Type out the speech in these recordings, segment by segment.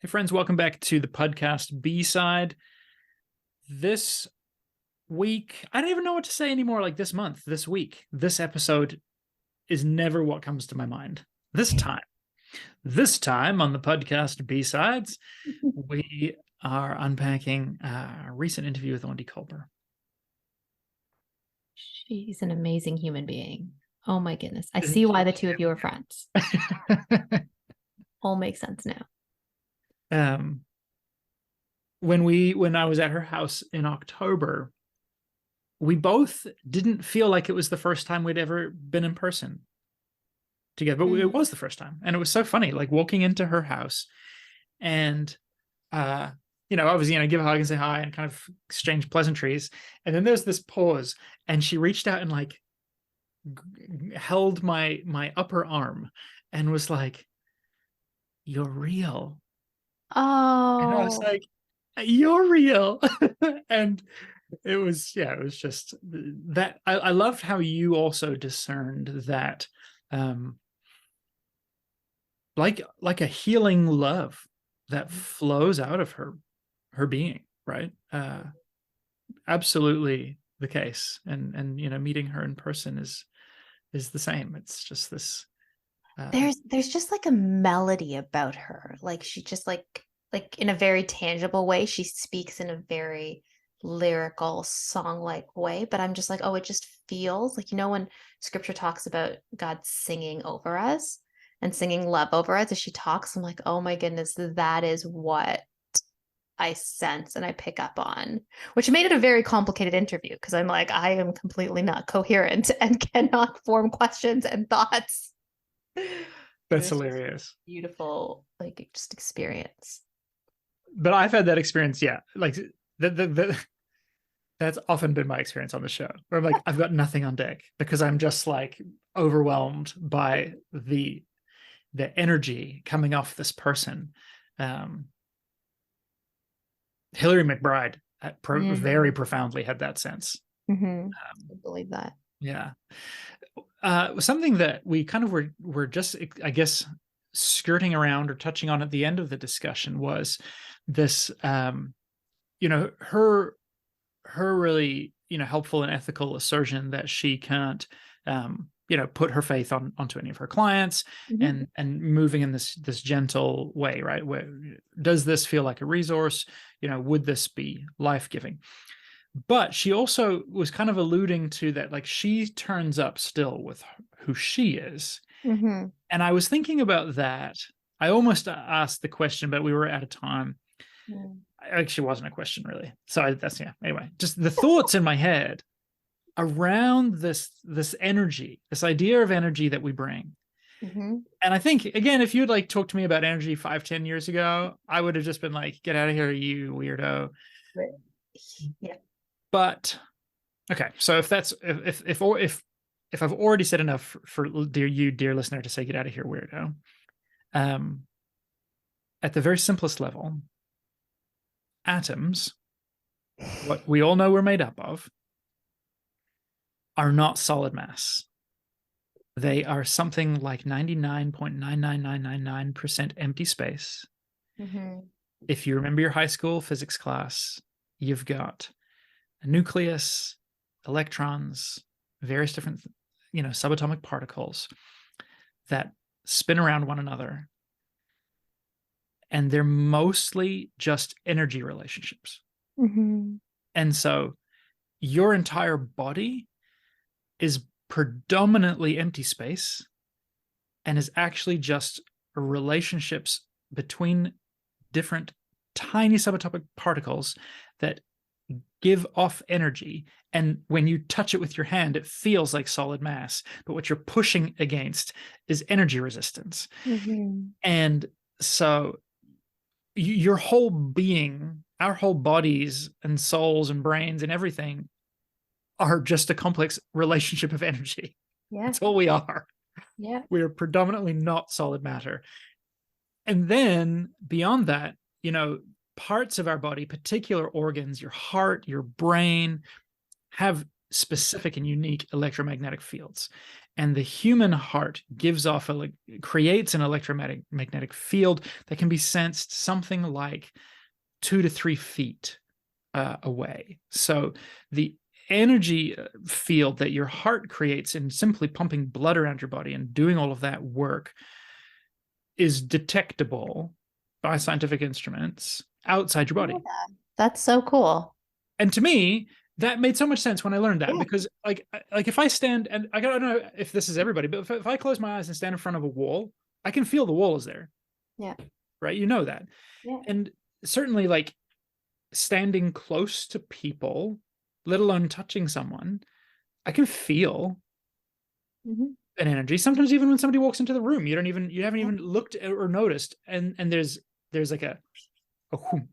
Hey friends, welcome back to the podcast B-side. This week, I don't even know what to say anymore. Like this month, this week, this episode is never what comes to my mind. This time on the podcast B-sides, we are unpacking a recent interview with Aundi Kolber. She's an amazing human being. Oh my goodness. I see why the two of you are friends. All makes sense now. When I was at her house in October, we both didn't feel like it was the first time we'd ever been in person together, but it was the first time. And it was so funny, like walking into her house and, obviously, give a hug and say hi and kind of exchange pleasantries. And then there's this pause and she reached out and like held my upper arm and was like, "You're real." Oh. And I was like, "You're real." And it was just that I loved how you also discerned that like a healing love that flows out of her being, right? Absolutely the case. And meeting her in person is the same. It's just this There's just like a melody about her. Like she just like in a very tangible way, she speaks in a very lyrical song-like way, but I'm just like, oh, it just feels like, when scripture talks about God singing over us and singing love over us as she talks, I'm like, oh my goodness, that is what I sense and I pick up on, which made it a very complicated interview because I'm like, I am completely not coherent and cannot form questions and thoughts. that's hilarious. Beautiful, like just experience. But I've had that experience, yeah. Like that's often been my experience on the show, where I'm like, I've got nothing on deck because I'm just like overwhelmed by the energy coming off this person. Hillary McBride very profoundly had that sense. I believe that. Yeah. Something that we kind of were just, I guess, skirting around or touching on at the end of the discussion was this, her really, helpful and ethical assertion that she can't, put her faith onto any of her clients, and moving in this gentle way, right? Where does this feel like a resource? Would this be life-giving? But she also was kind of alluding to that, like she turns up still with who she is. And I was thinking about that. I almost asked the question, but we were out of time. Actually, wasn't a question really. So anyway, just the thoughts in my head around this energy, this idea of energy that we bring. And I think, again, if you'd like talked to me about energy 5-10 years ago, I would have just been like, get out of here, you weirdo. Yeah. But okay, so if I've already said enough for dear listener, to say get out of here, weirdo. At the very simplest level, atoms, what we all know we're made up of, are not solid mass. They are something like 99.99999% empty space. If you remember your high school physics class, you've got a nucleus, electrons, various different, subatomic particles that spin around one another. And they're mostly just energy relationships. And so your entire body is predominantly empty space and is actually just relationships between different tiny subatomic particles that give off energy. And when you touch it with your hand, it feels like solid mass, but what you're pushing against is energy resistance. And so your whole being, our whole bodies and souls and brains and everything are just a complex relationship of energy. Yeah. That's all we are. Yeah. We are predominantly not solid matter. And then beyond that, parts of our body, particular organs, your heart, your brain, have specific and unique electromagnetic fields. And the human heart creates an electromagnetic field that can be sensed something like 2 to 3 feet away. So the energy field that your heart creates in simply pumping blood around your body and doing all of that work is detectable by scientific instruments outside your body. That's so cool. And to me, that made so much sense when I learned that, Yeah. because like if I stand, and I don't know if this is everybody, but if I close my eyes and stand in front of a wall, I can feel the wall is there. Yeah. Right. You know that. Yeah. And certainly like standing close to people, let alone touching someone, I can feel an energy. Sometimes even when somebody walks into the room, you haven't even looked or noticed. And there's like a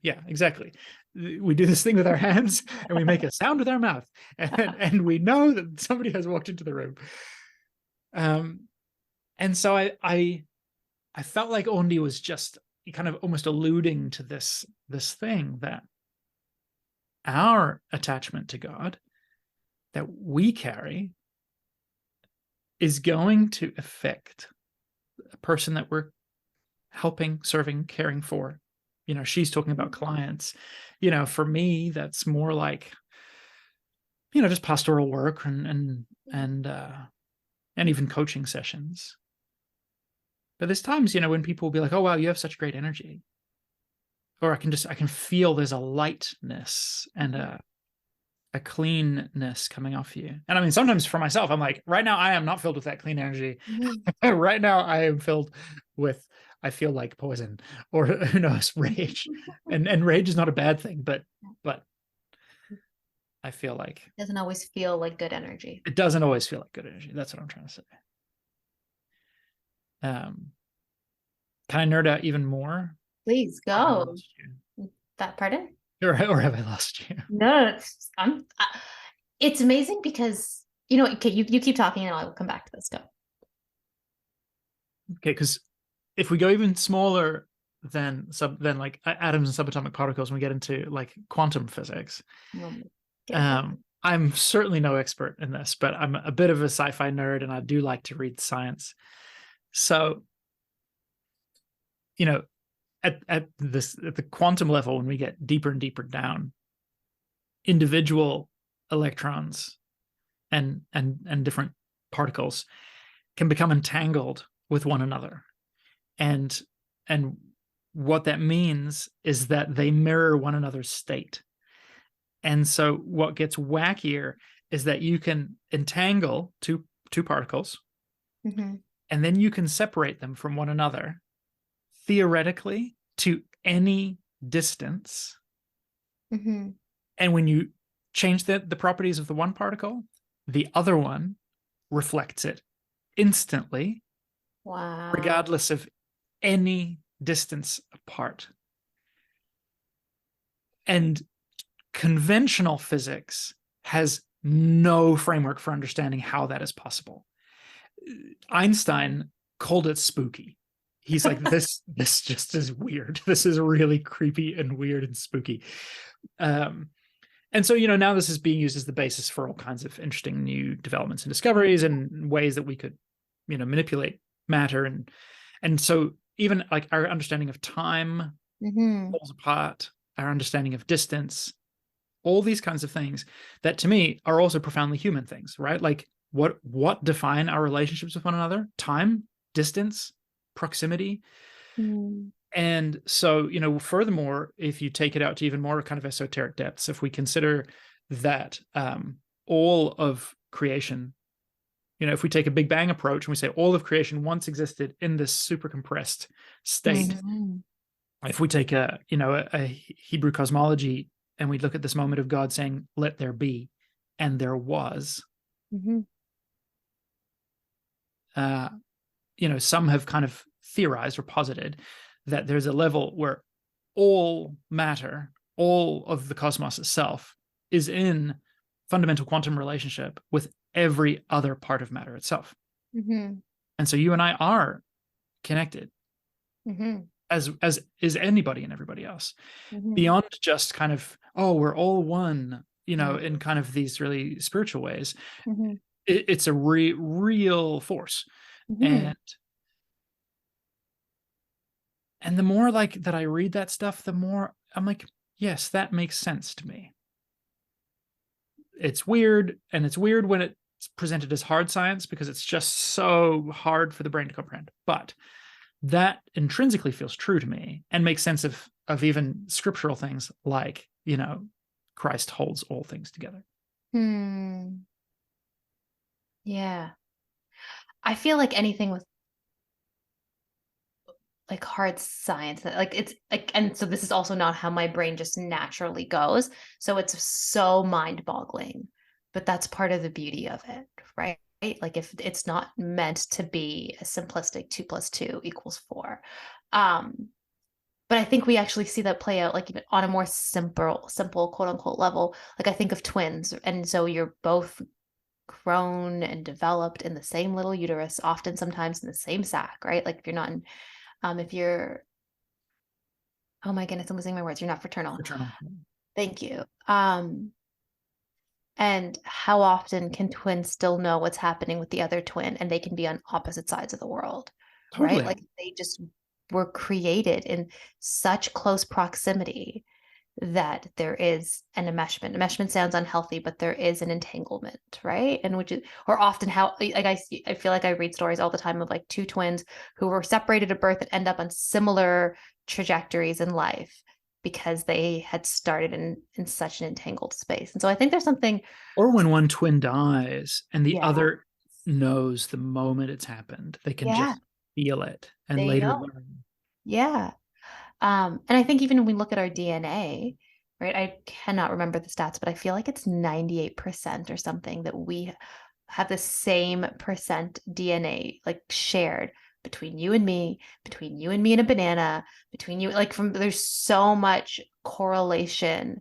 yeah, exactly. We do this thing with our hands and we make a sound with our mouth, and we know that somebody has walked into the room. And so I felt like Aundi was just kind of almost alluding to this thing that our attachment to God that we carry is going to affect a person that we're helping, serving, caring for. You know, she's talking about clients. You know, for me, that's more like, you know, just pastoral work and even coaching sessions. But there's times, you know, when people will be like, "Oh wow, you have such great energy," or I can feel there's a lightness and a cleanness coming off you. And I mean, sometimes for myself, I'm like, right now I am not filled with that clean energy. Right now I am filled with, I feel like poison, or who knows, rage. And rage is not a bad thing, but I feel like it doesn't always feel like good energy. It doesn't always feel like good energy. That's what I'm trying to say. Can I nerd out even more? Please go. That pardon? Or have I lost you? No, it's amazing because, you know, okay, you keep talking and I'll come back to this. Go. Okay, because if we go even smaller than like atoms and subatomic particles, and we get into like quantum physics, I'm certainly no expert in this, but I'm a bit of a sci-fi nerd and I do like to read science. So, you know, at the quantum level, when we get deeper and deeper down, individual electrons and different particles can become entangled with one another. And what that means is that they mirror one another's state. And so what gets wackier is that you can entangle two particles, and then you can separate them from one another theoretically to any distance. And when you change the properties of the one particle, the other one reflects it instantly. Wow. Regardless of any distance apart. And conventional physics has no framework for understanding how that is possible. Einstein called it spooky. He's like, this just is weird. This is really creepy and weird and spooky. And so, you know, now this is being used as the basis for all kinds of interesting new developments and discoveries and ways that we could, you know, manipulate matter. And so even like our understanding of time falls apart, our understanding of distance, all these kinds of things that to me are also profoundly human things, right? Like what define our relationships with one another? Time, distance, proximity. And so, you know, furthermore, if you take it out to even more kind of esoteric depths, if we consider that all of creation, you know, if we take a Big Bang approach and we say all of creation once existed in this super compressed state, if we take a Hebrew cosmology and we look at this moment of God saying, "Let there be," and there was, you know, some have kind of theorized or posited that there's a level where all matter, all of the cosmos itself, is in fundamental quantum relationship with every other part of matter itself. And so you and I are connected, as is anybody and everybody else, beyond just kind of, oh, we're all one, in kind of these really spiritual ways, Mm-hmm. it's a real force. Mm-hmm. And the more like that I read that stuff, the more I'm like, yes, that makes sense to me. It's weird, and it's weird when it's presented as hard science because it's just so hard for the brain to comprehend. But that intrinsically feels true to me and makes sense of even scriptural things like, Christ holds all things together. Hmm. Yeah. I feel like anything with like hard science, like it's like, and so this is also not how my brain just naturally goes. So it's so mind-boggling, but that's part of the beauty of it, right? Like if it's not meant to be a simplistic 2 + 2 = 4. Um, but I think we actually see that play out like even on a more simple quote unquote level. Like I think of twins, and so you're both grown and developed in the same little uterus, often sometimes in the same sac, right? Like if you're not in, if you're, oh my goodness, I'm losing my words. You're not fraternal. Fraternal. Thank you. And how often can twins still know what's happening with the other twin and they can be on opposite sides of the world, right? Totally. Like they just were created in such close proximity that there is an enmeshment. Enmeshment sounds unhealthy, but there is an entanglement, right? And which is, or often how, like I feel like I read stories all the time of like two twins who were separated at birth and end up on similar trajectories in life because they had started in such an entangled space. And so I think there's something. Or when one twin dies and the Yeah. other knows the moment it's happened, they can Yeah. just feel it and They later know. learn. Yeah. And I think even when we look at our DNA, right? I cannot remember the stats, but I feel like it's 98% or something that we have the same percent DNA like shared between you and me, between you and me and a banana, between you, like from there's so much correlation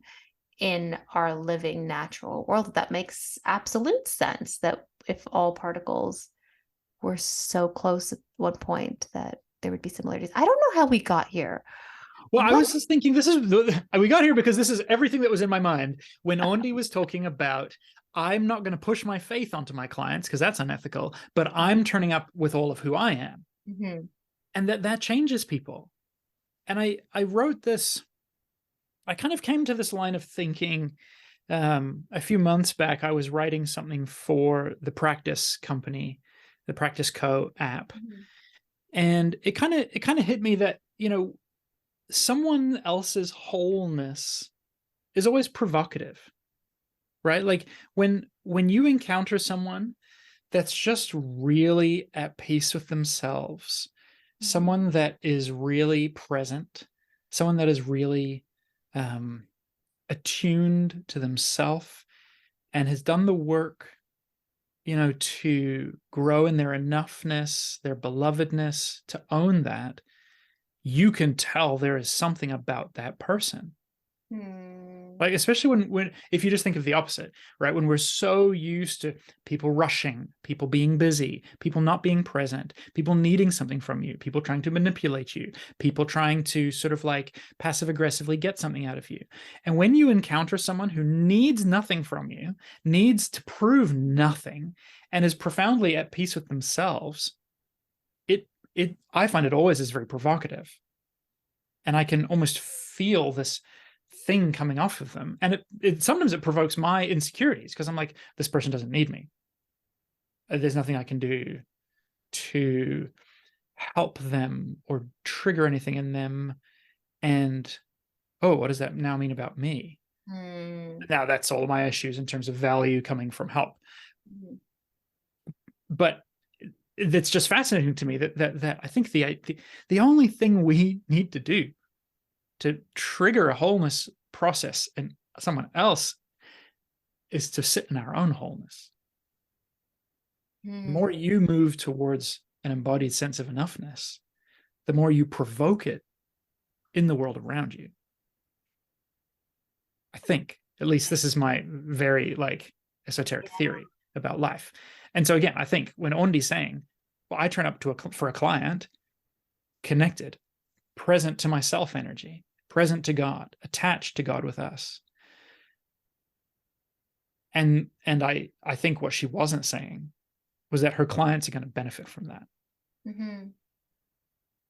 in our living natural world that makes absolute sense that if all particles were so close at one point that there would be similarities. I don't know how we got here. Well, I What? was just thinking we got here because this is everything that was in my mind when Aundi was talking about, I'm not going to push my faith onto my clients because that's unethical, but I'm turning up with all of who I am. Mm-hmm. And that changes people. And I wrote this, I kind of came to this line of thinking a few months back. I was writing something for the Practice company, the Practice Co app. Mm-hmm. And it kind of hit me that, someone else's wholeness is always provocative, right? Like when you encounter someone that's just really at peace with themselves, Mm-hmm. someone that is really present, someone that is really attuned to themselves and has done the work, to grow in their enoughness, their belovedness, to own that, you can tell there is something about that person. Hmm. Like, especially when if you just think of the opposite, right? When we're so used to people rushing, people being busy, people not being present, people needing something from you, people trying to manipulate you, people trying to sort of like passive aggressively get something out of you. And when you encounter someone who needs nothing from you, needs to prove nothing, and is profoundly at peace with themselves, it I find it always is very provocative. And I can almost feel this thing coming off of them. And it sometimes it provokes my insecurities because I'm like, this person doesn't need me. There's nothing I can do to help them or trigger anything in them. And oh, what does that now mean about me? Hmm. Now that's all my issues in terms of value coming from help. But it's just fascinating to me that I think the only thing we need to do to trigger a wholeness process in someone else is to sit in our own wholeness. The more Hmm. you move towards an embodied sense of enoughness, the more you provoke it in the world around you. I think, at least this is my very like esoteric Yeah. theory about life. And so again, I think when Ondi's saying, well, I turn up for a client connected, present to myself energy, present to God, attached to God with us. And I think what she wasn't saying was that her clients are going to benefit from that,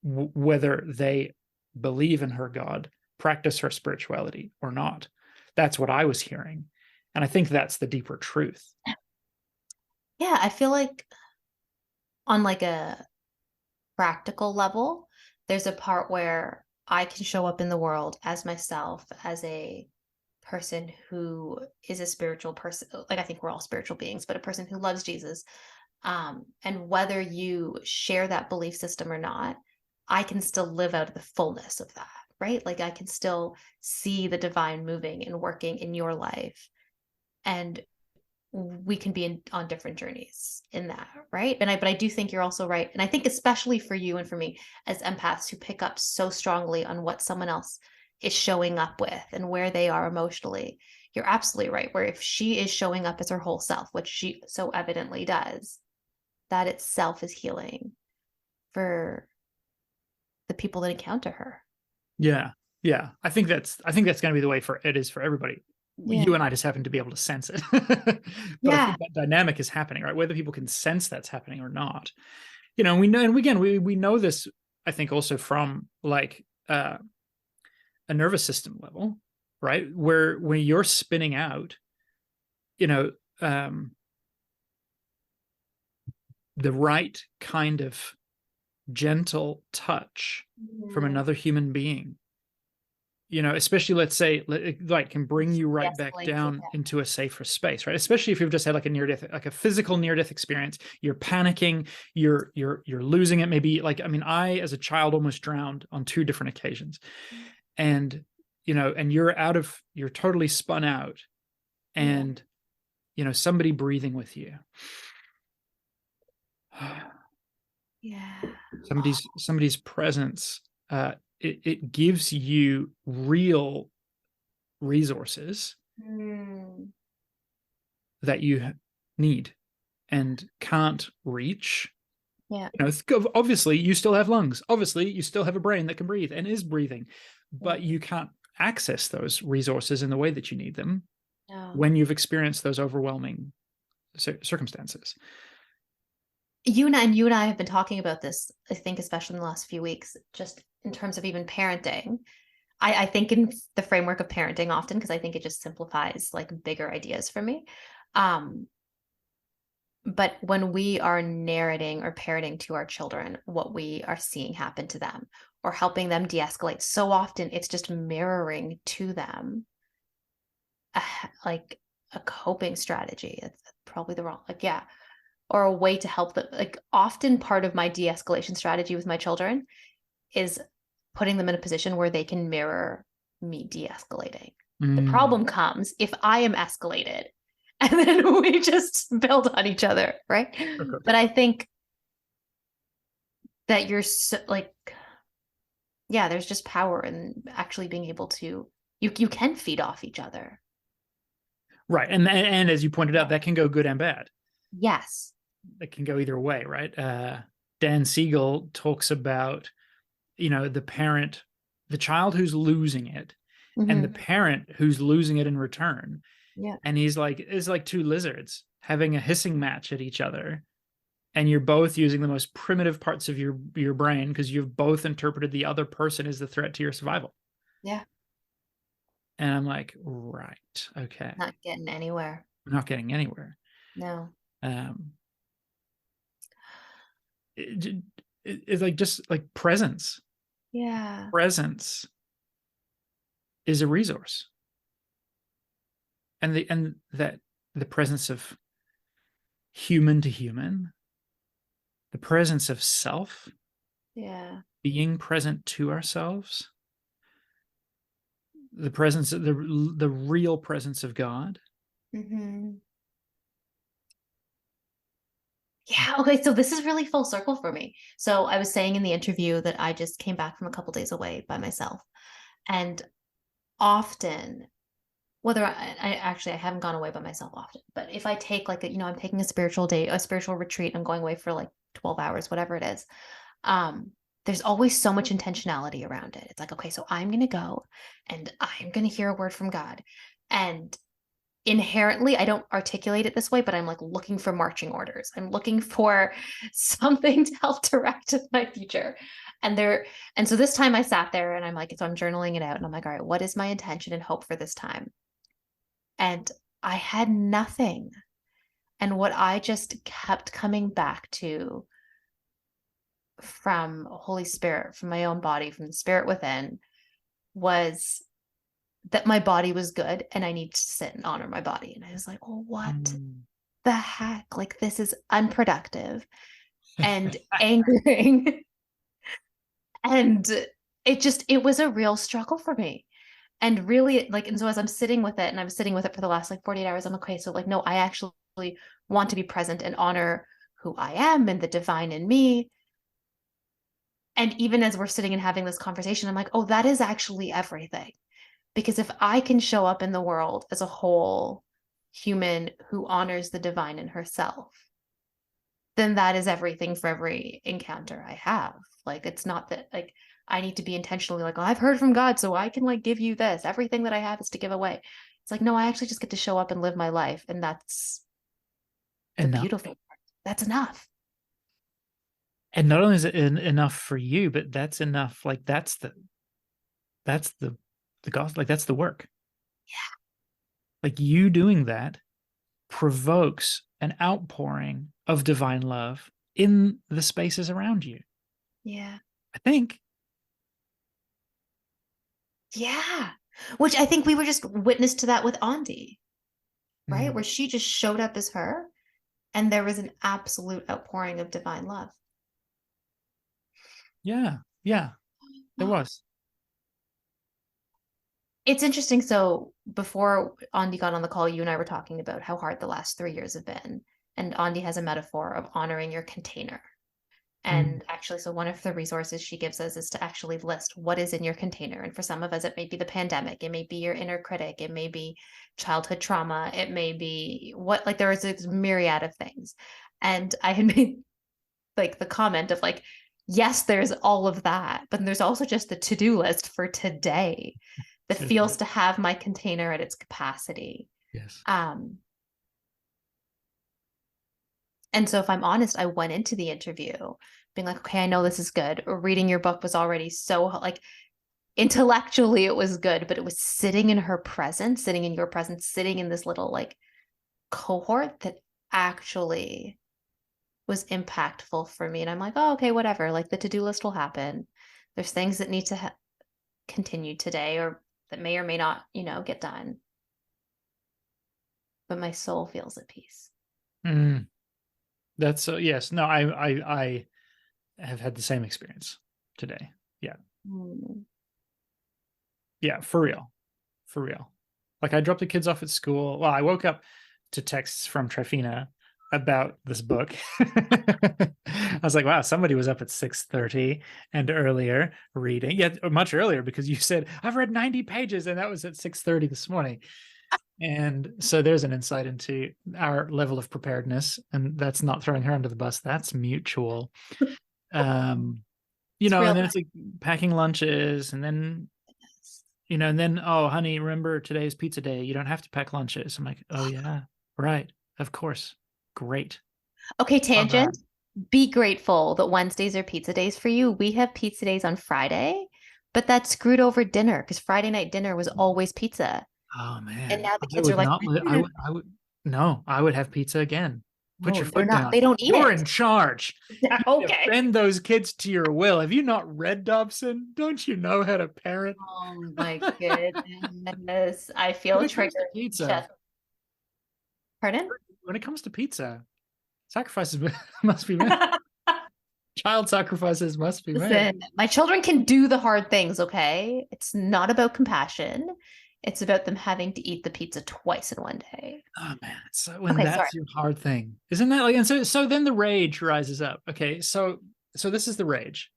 whether they believe in her God, practice her spirituality or not. That's what I was hearing. And I think that's the deeper truth. Yeah, I feel like on like a practical level, there's a part where I can show up in the world as myself, as a person who is a spiritual person. Like, I think we're all spiritual beings, but a person who loves Jesus. And whether you share that belief system or not, I can still live out of the fullness of that, right? Like, I can still see the divine moving and working in your life. And we can be on different journeys in that, right? But I do think you're also right. And I think especially for you and for me as empaths who pick up so strongly on what someone else is showing up with and where they are emotionally, you're absolutely right. Where if she is showing up as her whole self, which she so evidently does, that itself is healing for the people that encounter her. Yeah. Yeah. I think that's going to be the way it is for everybody. Yeah. You and I just happen to be able to sense it. But I Yeah. think that dynamic is happening, right? Whether people can sense that's happening or not. You know, we know, and again, we know this, I think, also from like a nervous system level, right? Where when you're spinning out, you know, the right kind of gentle touch from another human being, you know, especially let's say like can bring you right back down into a safer space, right? Especially if you've just had like a near death, like a physical near death experience, you're panicking, you're losing it. Maybe like, I mean, I as a child almost drowned on 2 different occasions, and you know, and you're totally spun out, and you know, somebody breathing with you, Yeah. somebody's presence, it gives you real resources that you need and can't reach. Yeah. You know, obviously you still have lungs, obviously you still have a brain that can breathe and is breathing, but you can't access those resources in the way that you need them when you've experienced those overwhelming circumstances. You and I have been talking about this, I think, especially in the last few weeks, just in terms of even parenting. I think in the framework of parenting often, because I think it just simplifies like bigger ideas for me. But when we are narrating or parroting to our children what we are seeing happen to them or helping them de-escalate, so often it's just mirroring to them like a coping strategy. It's probably the wrong, like, yeah, or a way to help them. Like, often part of my de-escalation strategy with my children is putting them in a position where they can mirror me de-escalating. The problem comes if I am escalated and then we just build on each other, right? But I think that you're so, like, yeah, there's just power in actually being able to, you can feed off each other. Right. And as you pointed out, that can go good and bad. Yes. It can go either way, right? Dan Siegel talks about, you know, the child who's losing it and the parent who's losing it in return. Yeah. And he's like, it's like 2 lizards having a hissing match at each other. And you're both using the most primitive parts of your brain because you've both interpreted the other person as the threat to your survival. Yeah. And I'm like, right, okay. Not getting anywhere. I'm not getting anywhere. No. It's like just like presence. Yeah. Presence is a resource. And the presence of human to human, the presence of self, being present to ourselves, the presence of the real presence of God. Yeah. Okay. So this is really full circle for me. So I was saying in the interview that I just came back from a couple days away by myself. And often, whether I haven't gone away by myself often, but if I take like I'm taking a spiritual day, a spiritual retreat, I'm going away for like 12 hours, whatever it is. There's always so much intentionality around it. It's like, okay, so I'm going to go and I'm going to hear a word from God. And inherently, I don't articulate it this way, but I'm like looking for marching orders. I'm looking for something to help direct my future. And so this time I sat there and I'm like, so I'm journaling it out and I'm like, all right, what is my intention and hope for this time? And I had nothing. And what I just kept coming back to from Holy Spirit, from my own body, from the spirit within, was that my body was good and I need to sit and honor my body. And I was like, well, what the heck? Like, this is unproductive and angering. And it was a real struggle for me. And really, like, and so as I'm sitting with it, and I was sitting with it for the last like 48 hours, I'm like, okay, so like, no, I actually want to be present and honor who I am and the divine in me. And even as we're sitting and having this conversation, I'm like, oh, that is actually everything. Because if I can show up in the world as a whole human who honors the divine in herself, then that is everything for every encounter I have. Like, it's not that like I need to be intentionally like, oh, I've heard from God, so I can like give you this. Everything that I have is to give away. It's like, no, I actually just get to show up and live my life. And that's the enough. beautiful part. That's enough. And not only is it enough for you, but that's enough. Like that's the gospel. Like that's the work. Yeah. Like you doing that provokes an outpouring of divine love in the spaces around you. Yeah. I think. Yeah. Which I think we were just witness to that with Aundi, right? Where she just showed up as her and there was an absolute outpouring of divine love. Yeah. Yeah. There was. It's interesting. So before Aundi got on the call, you and I were talking about how hard the last 3 years have been. And Aundi has a metaphor of honoring your container. And actually, so one of the resources she gives us is to actually list what is in your container. And for some of us, it may be the pandemic, it may be your inner critic, it may be childhood trauma, it may be what, like, there is a myriad of things. And I had made like the comment of like, yes, there's all of that, but there's also just the to-do list for today that feels to have my container at its capacity. Yes. And so if I'm honest, I went into the interview being like, okay, I know this is good. Reading your book was already so like intellectually it was good, but it was sitting in her presence, sitting in your presence, sitting in this little like cohort that actually was impactful for me. And I'm like, oh, okay, whatever. Like the to-do list will happen. There's things that need to continue today or that may or may not, get done. But my soul feels at peace. That's so yes. No, I have had the same experience today. Yeah. Yeah, for real. For real. Like I dropped the kids off at school. Well, I woke up to texts from Tryphena about this book. I was like, wow, somebody was up at 6:30 and earlier reading. Yeah, much earlier because you said, I've read 90 pages and that was at 6:30 this morning. And so there's an insight into our level of preparedness, and that's not throwing her under the bus. That's mutual. And then it's like packing lunches, and then, and then, oh, honey, remember today's pizza day. You don't have to pack lunches. I'm like, oh yeah, right. Of course. Great. Okay, tangent. Be grateful that Wednesdays are pizza days for you. We have pizza days on Friday, but that screwed over dinner because Friday night dinner was always pizza. Oh man. And now the kids are like, I would have pizza again. Put your foot down. They don't eat You're it. in charge. Okay. Bend those kids to your will. Have you not read Dobson? Don't you know how to parent? Oh my goodness. I feel triggered. Pizza. Pardon? When it comes to pizza, sacrifices must be made. Child sacrifices must be made. Listen, my children can do the hard things, okay? It's not about compassion. It's about them having to eat the pizza twice in one day. Oh man, so when that's your hard thing, isn't that like? And so then the rage rises up. Okay, so this is the rage.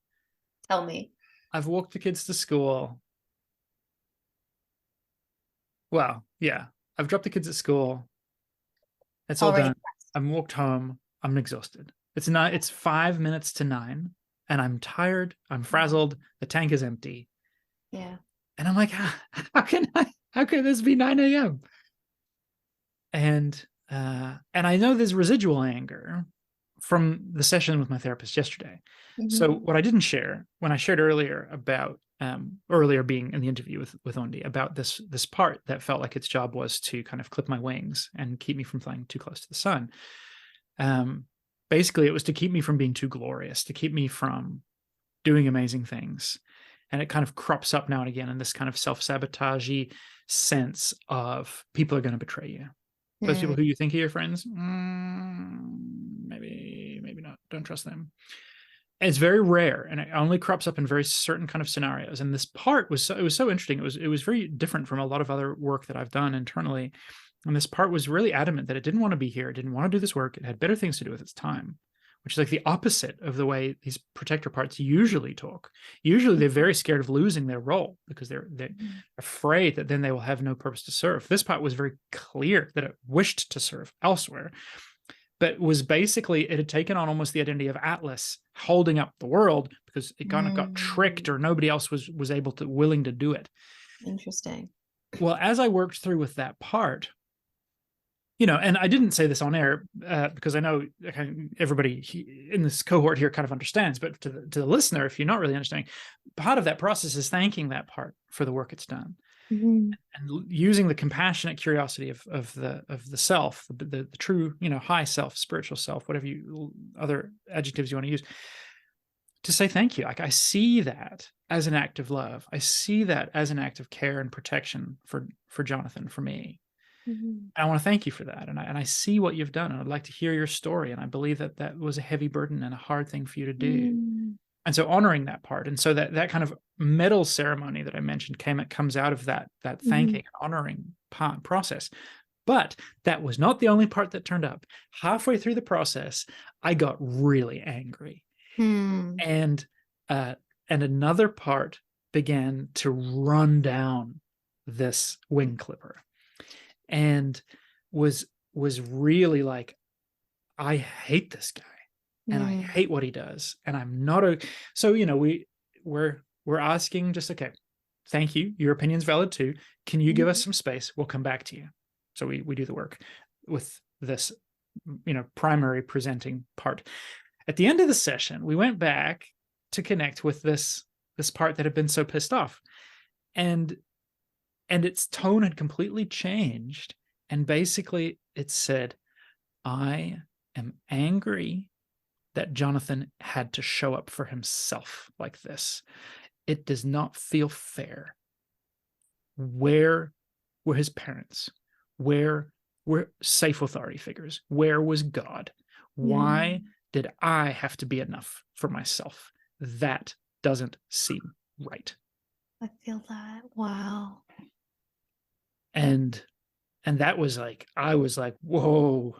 Tell me. I've walked the kids to school. Well, yeah, I've dropped the kids at school. It's all done. I'm walked home. I'm exhausted. It's 5 minutes to 9, and I'm tired. I'm frazzled. The tank is empty. Yeah. And I'm like, how can this be 9 a.m.? And I know there's residual anger from the session with my therapist yesterday. So what I didn't share when I shared earlier about earlier being in the interview with Aundi about this part that felt like its job was to kind of clip my wings and keep me from flying too close to the sun. Basically, it was to keep me from being too glorious, to keep me from doing amazing things. And it kind of crops up now and again in this kind of self-sabotagey sense of people are going to betray you. Those people who you think are your friends, maybe not. Don't trust them. It's very rare, and it only crops up in very certain kind of scenarios. And this part was so interesting. It was very different from a lot of other work that I've done internally. And this part was really adamant that it didn't want to be here. It didn't want to do this work. It had better things to do with its time, which is like the opposite of the way these protector parts usually talk. Usually they're very scared of losing their role because they're afraid that then they will have no purpose to serve. This part was very clear that it wished to serve elsewhere, but was basically, it had taken on almost the identity of Atlas holding up the world because it kind of got tricked, or nobody else was willing to do it. Interesting. Well, as I worked through with that part, and I didn't say this on air because I know everybody in this cohort here kind of understands, but to the listener, if you're not really understanding, part of that process is thanking that part for the work it's done, and using the compassionate curiosity of the self, the true, high self, spiritual self, whatever other adjectives you want to use, to say thank you. Like, I see that as an act of love. I see that as an act of care and protection for Jonathan, for me. I want to thank you for that. And I see what you've done. And I'd like to hear your story. And I believe that was a heavy burden and a hard thing for you to do. And so honoring that part. And so that kind of medal ceremony that I mentioned comes out of that thanking, honoring process. But that was not the only part that turned up. Halfway through the process, I got really angry. And another part began to run down this wing clipper. And was really like, I hate this guy, and I hate what he does, and I'm not so we're asking just, okay, thank you, your opinion's valid too, can you give us some space, we'll come back to you. So we do the work with this primary presenting part. At the end of the session, we went back to connect with this part that had been so pissed off, and its tone had completely changed. And basically it said, I am angry that Jonathan had to show up for himself like this. It does not feel fair. Where were his parents? Where were safe authority figures? Where was God? Why did I have to be enough for myself? That doesn't seem right. I feel that. Wow. And that was like, I was like, whoa,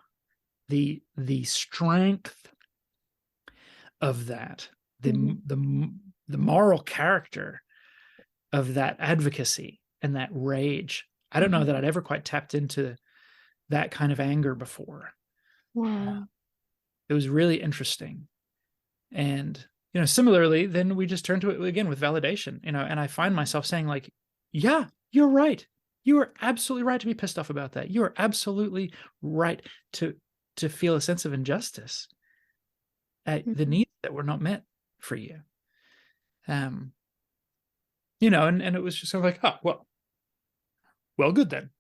the strength of that, the moral character of that advocacy and that rage. I don't know that I'd ever quite tapped into that kind of anger before. Wow. It was really interesting. And, similarly, then we just turn to it again with validation, and I find myself saying, like, yeah, you're right. You are absolutely right to be pissed off about that. You are absolutely right to feel a sense of injustice at the needs that were not met for you. And it was just sort of like, oh, well, good then.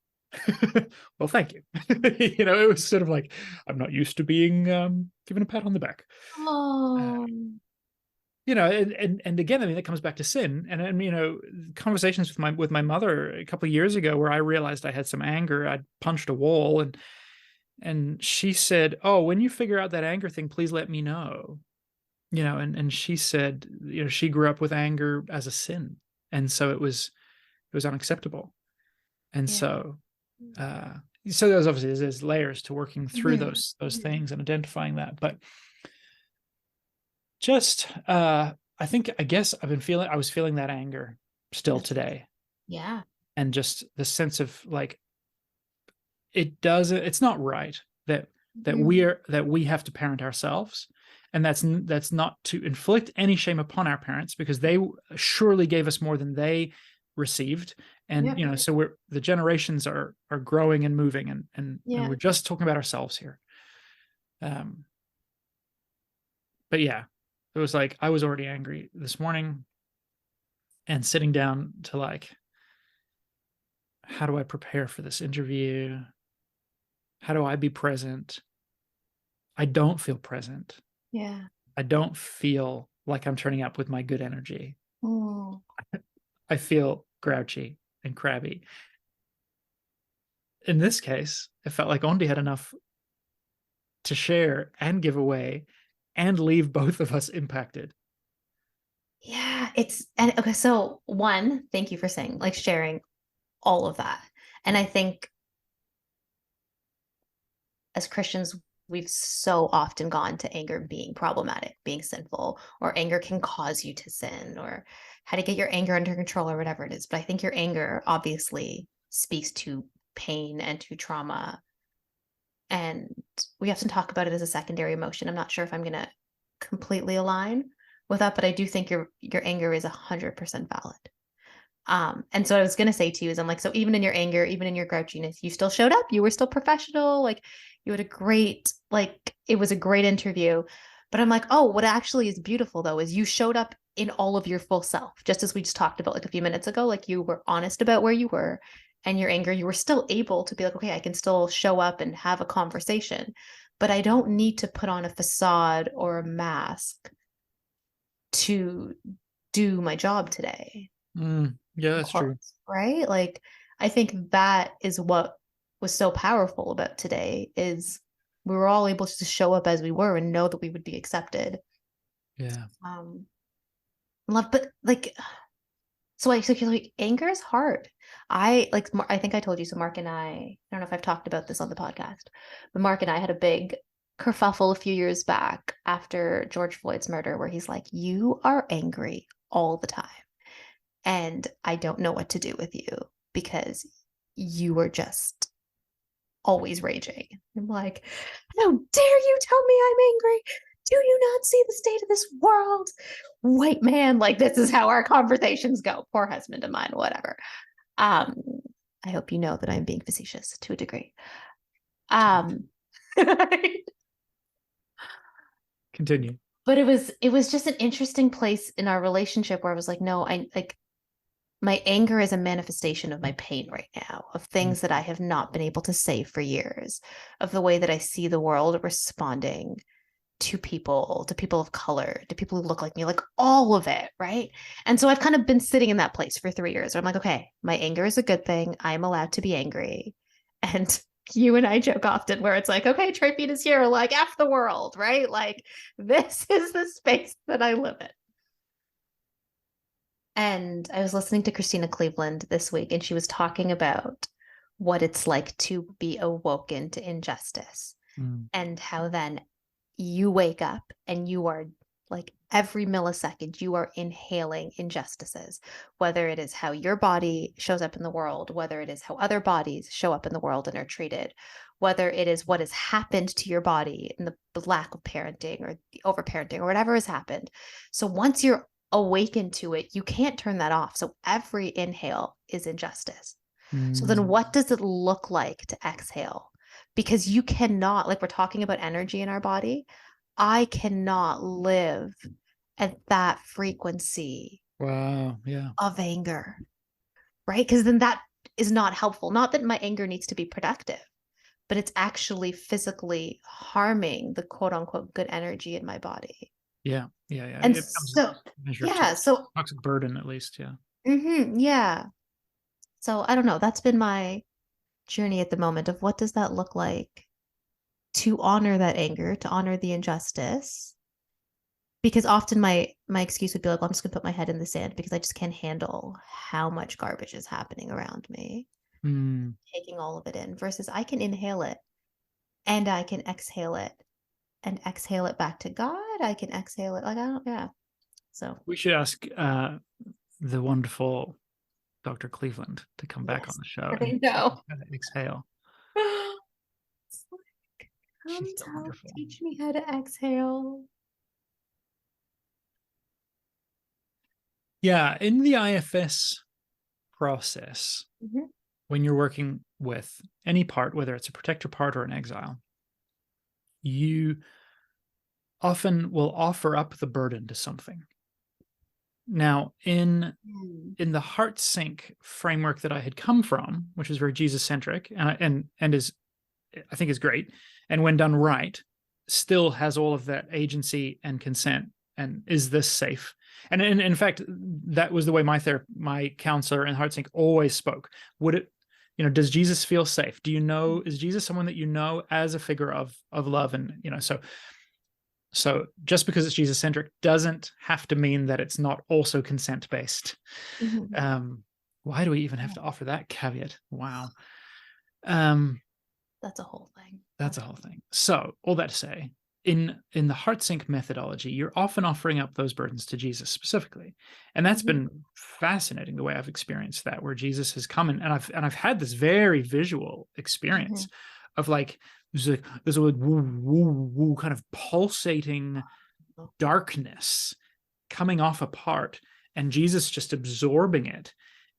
Well, thank you. It was sort of like, I'm not used to being given a pat on the back. Oh. And again, I mean, that comes back to sin, and conversations with my mother a couple of years ago where I realized I had some anger. I'd punched a wall, and she said, "Oh, when you figure out that anger thing, please let me know." And she said, she grew up with anger as a sin, and so it was unacceptable. And so there's obviously there's layers to working through those things and identifying that, but just I guess I was feeling that anger still today. Yeah. And just the sense of like, it's not right that we have to parent ourselves, and that's not to inflict any shame upon our parents, because they surely gave us more than they received. And Yeah. so the generations are growing and moving, and Yeah. we're just talking about ourselves here. But yeah, it was like I was already angry this morning, and sitting down to like, how do I prepare for this interview? How do I be present? I don't feel present. Yeah. I don't feel like I'm turning up with my good energy. Oh. I feel grouchy and crabby. In this case, it felt like Aundi had enough to share and give away and leave both of us impacted. Yeah, and okay, so one, thank you for saying, like, sharing all of that. And I think as Christians, we've so often gone to anger being problematic, being sinful, or anger can cause you to sin, or how to get your anger under control, or whatever it is. But I think your anger obviously speaks to pain and to trauma. And we often talk about it as a secondary emotion. I'm not sure if I'm going to completely align with that, but I do think your anger is 100% valid. And so I was gonna say to you is I'm like, so even in your anger, even in your grouchiness, you still showed up. You were still professional. Like you had a great, like it was a great interview. But I'm like, oh, what actually is beautiful though is you showed up in all of your full self, just as we just talked about like a few minutes ago. Like you were honest about where you were and your anger, you were still able to be like, okay, I can still show up and have a conversation, but I don't need to put on a facade or a mask to do my job today. Yeah, that's true. Right? Like I think that is what was so powerful about today is we were all able to show up as we were and know that we would be accepted. Yeah. Um love but like so like anger is hard. I think I told you so Mark and I don't know if I've talked about this on the podcast, but Mark and I had a big kerfuffle a few years back after George Floyd's murder where he's like, "You are angry all the time. And I don't know what to do with you because you were just always raging." I'm like, how dare you tell me I'm angry? Do you not see the state of this world? White man, like this is how our conversations go. Poor husband of mine, whatever. Um, I hope you know that I'm being facetious to a degree. Um, Continue. but it was just an interesting place in our relationship where I was like, no, I like my anger is a manifestation of my pain right now, of things that I have not been able to say for years, of the way that I see the world responding to people of color, to people who look like me, like all of it, right? And so I've kind of been sitting in that place for 3 years where I'm like, okay, my anger is a good thing. I'm allowed to be angry. And you and I joke often where it's like, okay, Tryphena is here, like F the world, right? Like this is the space that I live in. And I was listening to Christina Cleveland this week, and she was talking about what it's like to be awoken to injustice and how then you wake up and you are like every millisecond, you are inhaling injustices, whether it is how your body shows up in the world, whether it is how other bodies show up in the world and are treated, whether it is what has happened to your body in the lack of parenting or the overparenting or whatever has happened. So once you're awakened to it, you can't turn that off. So every inhale is injustice. So then what does it look like to exhale? Because you cannot, like we're talking about energy in our body, I cannot live at that frequency Wow. Yeah. of anger, right? Because then that is not helpful. Not that my anger needs to be productive, but it's actually physically harming the quote unquote good energy in my body. Yeah. Yeah. Yeah. And It becomes so, a measure of yeah, so, toxic burden, at least. Yeah. yeah. So I don't know. That's been my journey at the moment of what does that look like to honor that anger, to honor the injustice. Because often my excuse would be like, well, I'm just gonna put my head in the sand because I just can't handle how much garbage is happening around me, taking all of it in, versus I can inhale it and I can exhale it and exhale it back to God. I can exhale it like I don't, yeah. So We should ask the wonderful Dr. Cleveland to come back on yes, the show I and know. exhale. It's like, come She's so wonderful. teach me how to exhale. Yeah, in the IFS process Mhm. when you're working with any part, whether it's a protector part or an exile. You often will offer up the burden to something. Now, in the heart sync framework that I had come from, which is very Jesus centric, and is, I think, is great, and when done right, still has all of that agency and consent. And is this safe? And in fact, that was the way my counselor in heart sync always spoke. Would it, does Jesus feel safe? Do you know, is Jesus someone that you know as a figure of love? And so just because it's Jesus centric doesn't have to mean that it's not also consent based. Why do we even have to offer that caveat? Wow. That's a whole thing. That's a whole thing. So all that to say, in the heart sync methodology, you're often offering up those burdens to Jesus specifically. And that's been fascinating, the way I've experienced that, where Jesus has come and I've had this very visual experience of like there's a woo, woo, woo kind of pulsating darkness coming off a part, and Jesus just absorbing it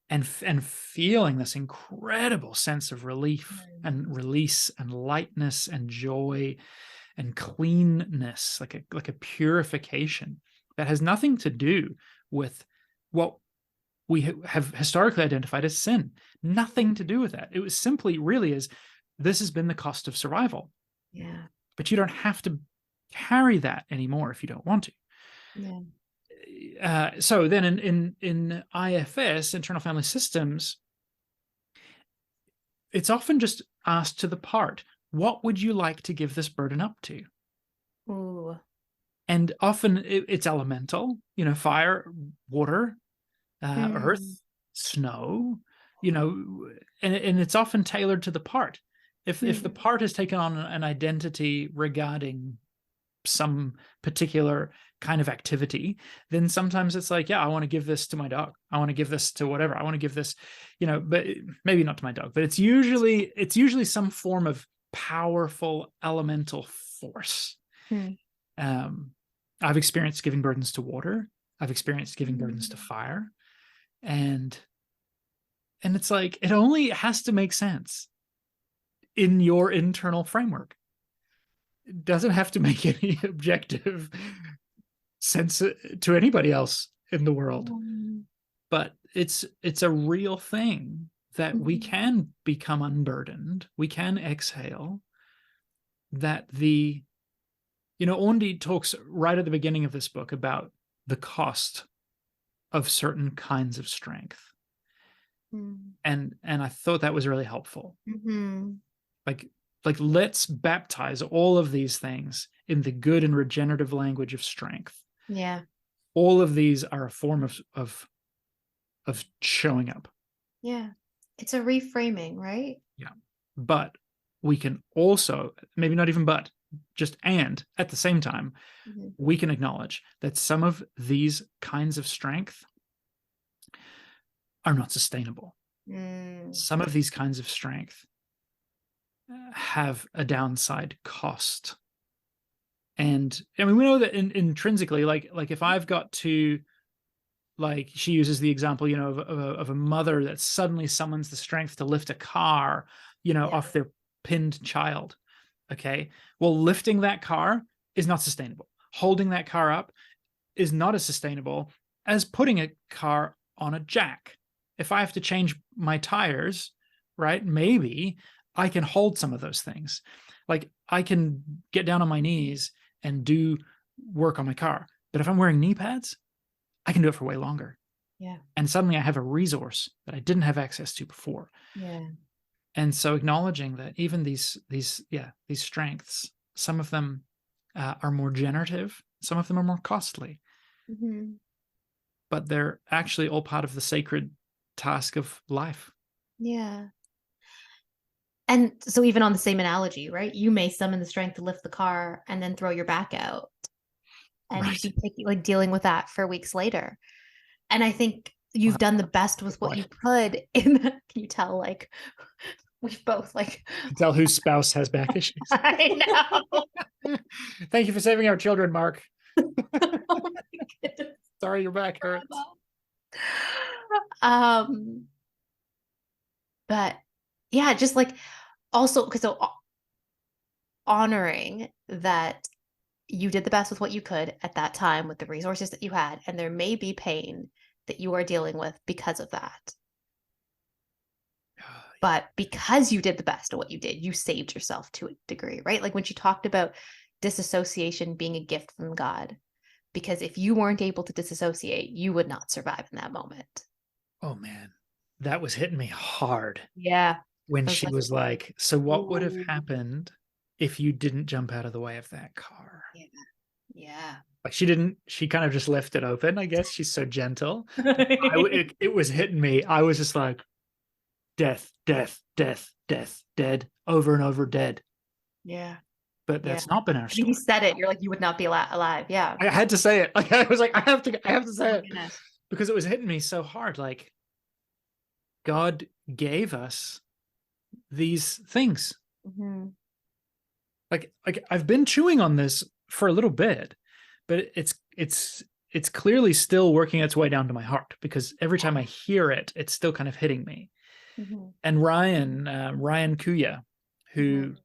and feeling this incredible sense of relief and release and lightness and joy and cleanness, like a purification that has nothing to do with what we have historically identified as sin. Nothing to do with that. It was simply really is, this has been the cost of survival. Yeah. But you don't have to carry that anymore if you don't want to. Yeah. So then in IFS, internal family systems, it's often just asked to the part, what would you like to give this burden up to? Ooh. And often it's elemental, fire, water, earth, snow, and it's often tailored to the part. If the part has taken on an identity regarding some particular kind of activity, then sometimes it's like, yeah, I want to give this to my dog. I want to give this to whatever. I want to give this, but maybe not to my dog, but it's usually some form of powerful elemental force. I've experienced giving burdens to water. I've experienced giving burdens to fire. And it's like, it only has to make sense in your internal framework. It doesn't have to make any objective sense to anybody else in the world. But it's a real thing that we can become unburdened. We can exhale. That Aundi talks right at the beginning of this book about the cost of certain kinds of strength. And I thought that was really helpful. Like let's baptize all of these things in the good and regenerative language of strength. Yeah. All of these are a form of showing up. Yeah. It's a reframing, right? Yeah. But we can also, maybe not even but, just and at the same time, we can acknowledge that some of these kinds of strength are not sustainable. Some of these kinds of strength have a downside cost. And I mean, we know that intrinsically, like if I've got to, like she uses the example, of a mother that suddenly summons the strength to lift a car, off their pinned child. Okay. Well, lifting that car is not sustainable. Holding that car up is not as sustainable as putting a car on a jack. If I have to change my tires, right, maybe I can hold some of those things. Like I can get down on my knees and do work on my car. But if I'm wearing knee pads, I can do it for way longer. Yeah. And suddenly I have a resource that I didn't have access to before. Yeah. And so acknowledging that even these strengths, some of them are more generative, some of them are more costly. But they're actually all part of the sacred task of life. Yeah. And so even on the same analogy, right? You may summon the strength to lift the car and then throw your back out and be dealing with that for weeks later. And I think you've done the best with what you could in the, can you tell, like we've both tell whose spouse has back issues. I know. Thank you for saving our children, Mark. Oh my goodness. Sorry your back hurts. But yeah, just like also because so honoring that you did the best with what you could at that time with the resources that you had, and there may be pain that you are dealing with because of that. But because you did the best of what you did, you saved yourself to a degree, right? Like when she talked about disassociation being a gift from God, because if you weren't able to disassociate, you would not survive in that moment. Oh man, that was hitting me hard Yeah. when I was she like, was like, "So what would have ooh, happened if you didn't jump out of the way of that car?" yeah, yeah. Like she didn't. She kind of just left it open. I guess she's so gentle. It was hitting me. I was just like, death, death, death, death, dead, over and over, dead. Yeah, But yeah. that's not been our I mean, you story. said it. You're like, you would not be alive. Yeah. I had to say it. Like I was like, I have to Oh say my it goodness. because it was hitting me so hard. Like God gave us these things. Hmm. Like I've been chewing on this for a little bit, but it's clearly still working its way down to my heart because every time I hear it, it's still kind of hitting me. Hmm. And Ryan Kuya, Hmm. who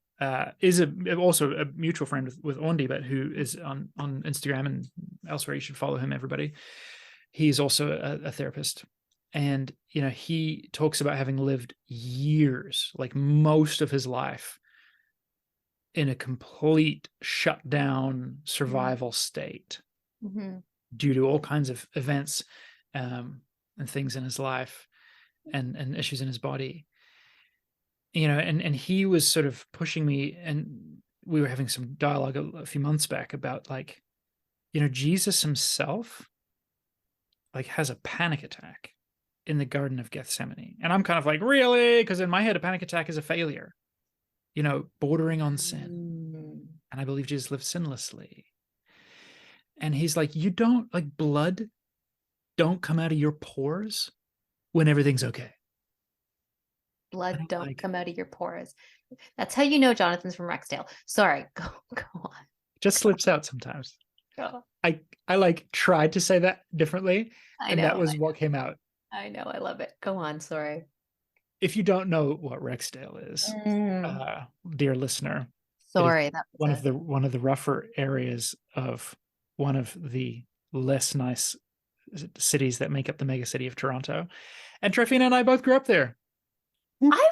is also a mutual friend with Aundi, but who is on Instagram and elsewhere. You should follow him, everybody. He's also a therapist. And, you know, he talks about having lived years, like most of his life, in a complete shutdown survival state Hmm. due to all kinds of events and things in his life and issues in his body. You know, and he was sort of pushing me, and we were having some dialogue a few months back about like, you know, Jesus himself like has a panic attack in the Garden of Gethsemane. And I'm kind of like, really? Because in my head, a panic attack is a failure, you know, bordering on sin. Mm. And I believe Jesus lived sinlessly. And he's like, you don't like blood don't come out of your pores when everything's okay. And Blood I'm don't like, come out of your pores. That's how you know Jonathan's from Rexdale. Sorry, go on. just slips out sometimes. Go. I like tried to say that differently, I and that know, was what came out. I know, I love it. Go on, sorry. If you don't know what Rexdale is, Mm. dear listener, it is Sorry, that was a one of the rougher areas of one of the less nice cities that make up the mega city of Toronto. And Tryphena and I both grew up there. I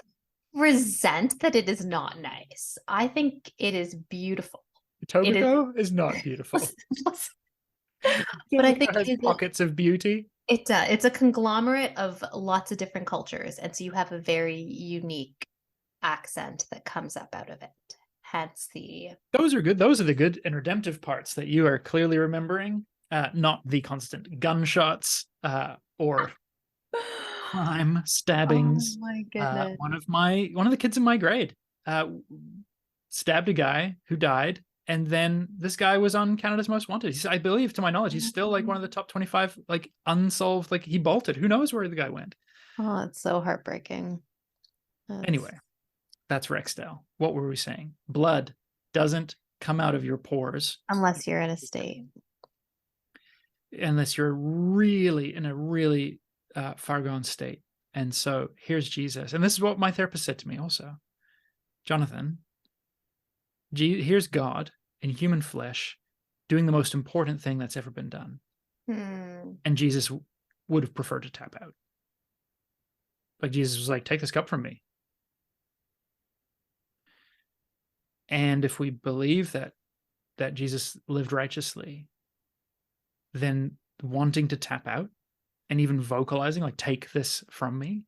resent that it is not nice. I think it is beautiful. It is Etobicoke is not beautiful. listen, but I think Etobicoke has it is pockets of beauty. it's a conglomerate of lots of different cultures, and so you have a very unique accent that comes up out of it. Hence the Those are good. Those are the good and redemptive parts that you are clearly remembering, not the constant gunshots or crime, Oh stabbings. my goodness. One of the kids in my grade uh, stabbed a guy who died, and then this guy was on Canada's Most Wanted. I believe, to my knowledge, he's still like one of the top 25 like unsolved. Like he bolted. Who knows where the guy went? Oh, it's so heartbreaking. That's Anyway, that's Rexdale. What were we saying? Blood doesn't come out of your pores unless you're in a state. unless you're really in a really far gone state. And so here's Jesus. And this is what my therapist said to me also. Jonathan, here's God in human flesh doing the most important thing that's ever been done. Hmm. And Jesus would have preferred to tap out. Like Jesus was like, take this cup from me. And if we believe that Jesus lived righteously, then wanting to tap out and even vocalizing like take this from me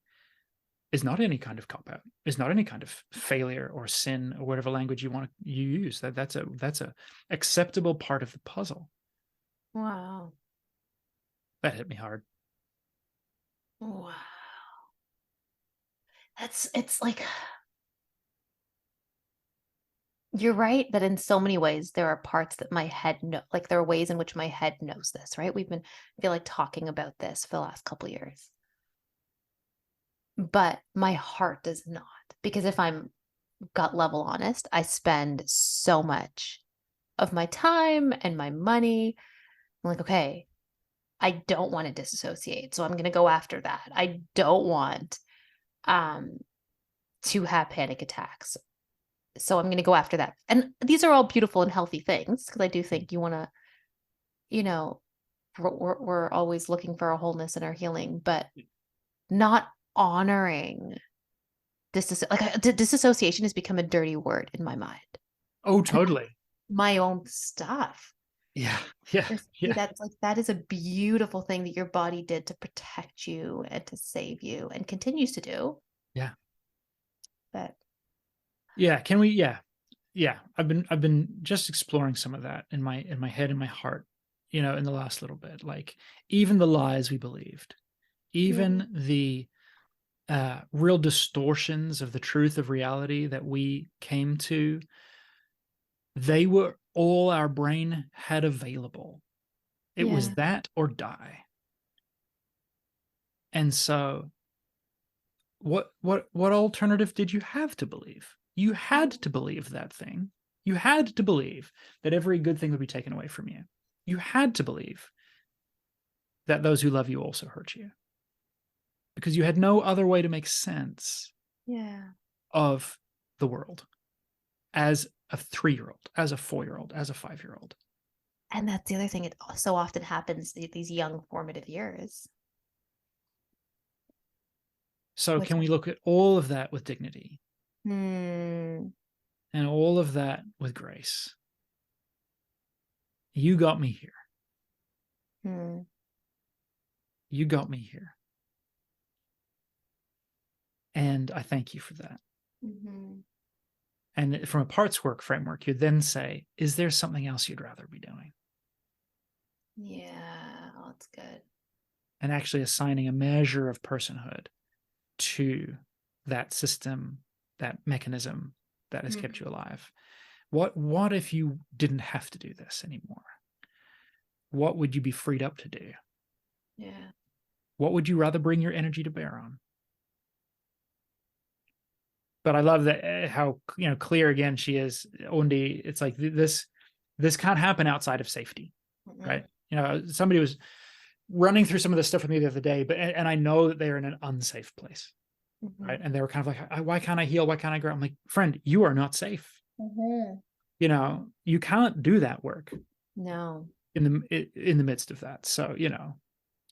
is not any kind of cop out, is not any kind of failure or sin or whatever language you use. That's a acceptable part of the puzzle. Wow. That hit me hard. Wow. It's like you're right that in so many ways there are parts that my head know, like there are ways in which my head knows this, right? We've been, I feel like, talking about this for the last couple of years. But my heart does not, because if I'm gut level honest, I spend so much of my time and my money. I'm like, okay, I don't want to disassociate, so I'm going to go after that. I don't want to have panic attacks. So I'm going to go after that. And these are all beautiful and healthy things, because I do think you want to, you know, we're always looking for our wholeness and our healing, but not honoring disassociation has become a dirty word in my mind. Oh, totally. My own stuff. Yeah. Yeah. Yeah. That's like, that is a beautiful thing that your body did to protect you and to save you and continues to do. Yeah. But yeah. Can we, yeah. Yeah. I've been just exploring some of that in my head and my heart, in the last little bit, like even the lies we believed, even the real distortions of the truth of reality that we came to, they were all our brain had available. It was that or die. And so what alternative did you have to believe? You had to believe that thing. You had to believe that every good thing would be taken away from you. You had to believe that those who love you also hurt you. Because you had no other way to make sense of the world as a 3-year-old, as a 4-year-old, as a 5-year-old. And that's the other thing. It so often happens these young formative years. So can we look at all of that with dignity? And all of that with grace? You got me here. You got me here. And I thank you for that. And from a parts work framework, you then say, is there something else you'd rather be doing? Yeah, oh, that's good. And actually assigning a measure of personhood to that system, that mechanism that has kept you alive. What if you didn't have to do this anymore? What would you be freed up to do? Yeah. What would you rather bring your energy to bear on? But I love that how clear again she is, Aundi. It's like this can't happen outside of safety, right? Somebody was running through some of this stuff with me the other day, and I know that they're in an unsafe place, right? And they were kind of like, why can't I heal? Why can't I grow? I'm like, friend, you are not safe. You can't do that work. No. In the midst of that. So,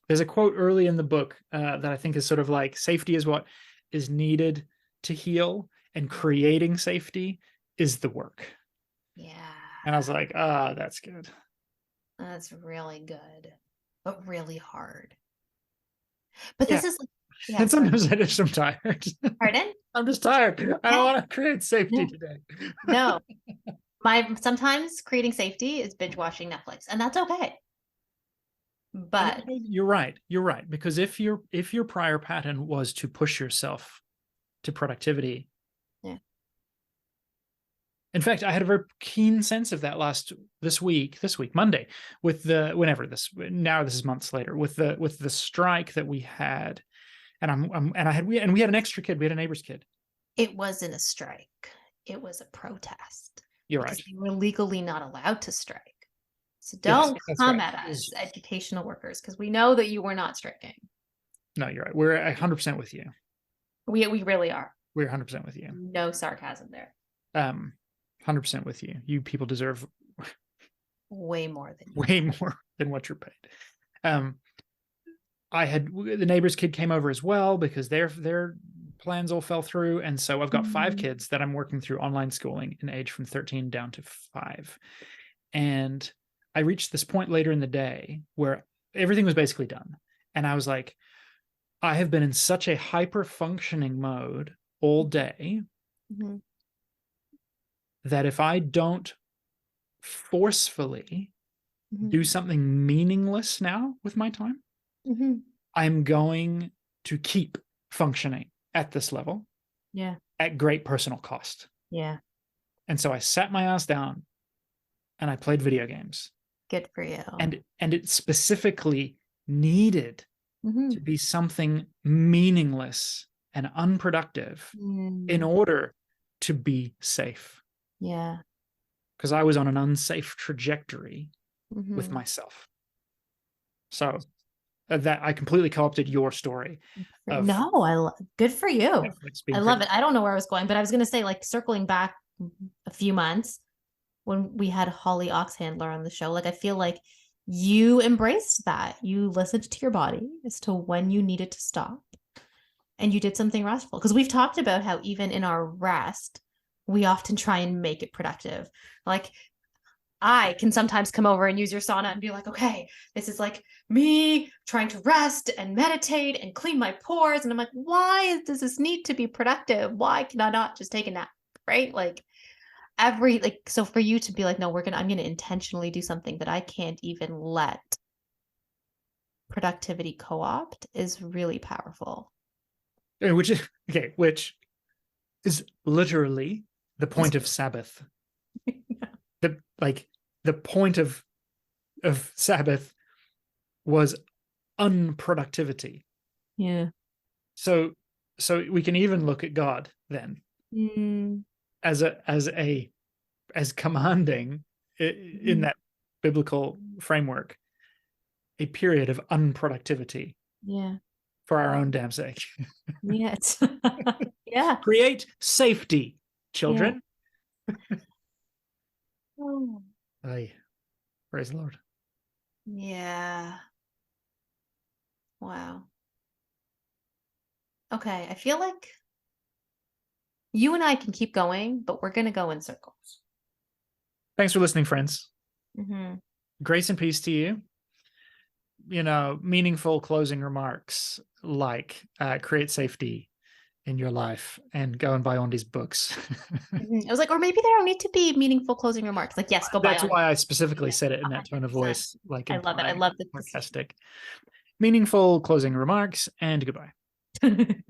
there's a quote early in the book that I think is sort of like, safety is what is needed to heal, and creating safety is the work. Yeah. And I was like, that's good. That's really good, but really hard. But this is like, and sometimes I'm tired. Pardon? I'm just tired. I don't want to create safety today. No. Sometimes creating safety is binge watching Netflix, and that's okay. But you're right. You're right. Because if your prior pattern was to push yourself to productivity. In fact, I had a very keen sense of that this week, Monday, with this is months later, with the strike that we had. And we had an extra kid. We had a neighbor's kid. It wasn't a strike. It was a protest. You're right. They were legally not allowed to strike. So don't come at us, educational workers, because we know that you were not striking. No, you're right. We're 100% with you. We really are. We're 100% with you. No sarcasm there. 100% with you. You people deserve way more than what you're paid. The neighbor's kid came over as well, because their plans all fell through. And so I've got 5 kids that I'm working through online schooling in age from 13 down to 5. And I reached this point later in the day where everything was basically done. And I was like, I have been in such a hyper functioning mode all day that if I don't forcefully do something meaningless now with my time, I'm going to keep functioning at this level at great personal cost. And so I sat my ass down and I played video games. Good for you. And it specifically needed to be something meaningless and unproductive in order to be safe. Yeah. Because I was on an unsafe trajectory with myself. So that I completely co-opted your story of No, good for you. Netflix I being love created. it. I don't know where I was going, but I was going to say, like, circling back a few months when we had Holly Oxhandler on the show, like, I feel like you embraced that. You listened to your body as to when you needed to stop and you did something restful. Because we've talked about how even in our rest, we often try and make it productive. Like, I can sometimes come over and use your sauna and be like, okay, this is like me trying to rest and meditate and clean my pores. And I'm like, why does this need to be productive? Why can I not just take a nap? Right? Like, so for you to be like, no, I'm gonna intentionally do something that I can't even let productivity co-opt is really powerful. Which is okay, which is literally the point of Sabbath. The point of Sabbath was unproductivity. Yeah. So we can even look at God then as commanding in that biblical framework a period of unproductivity. Yeah. For our own damn sake. Yeah. Yeah. Create safety, children. Yeah. Oh. Aye. Praise the Lord. Yeah. Wow. Okay, I feel like you and I can keep going, but we're going to go in circles. Thanks for listening, friends. Mm-hmm. Grace and peace to you. Meaningful closing remarks like create safety in your life and go and buy Aundi's books. I was like, or maybe there don't need to be meaningful closing remarks. Like, yes, go buy That's Aundi. why I specifically Yeah, said it in that tone of 100%. voice, like I love it. I implying love sarcastic. Meaningful closing remarks and goodbye. the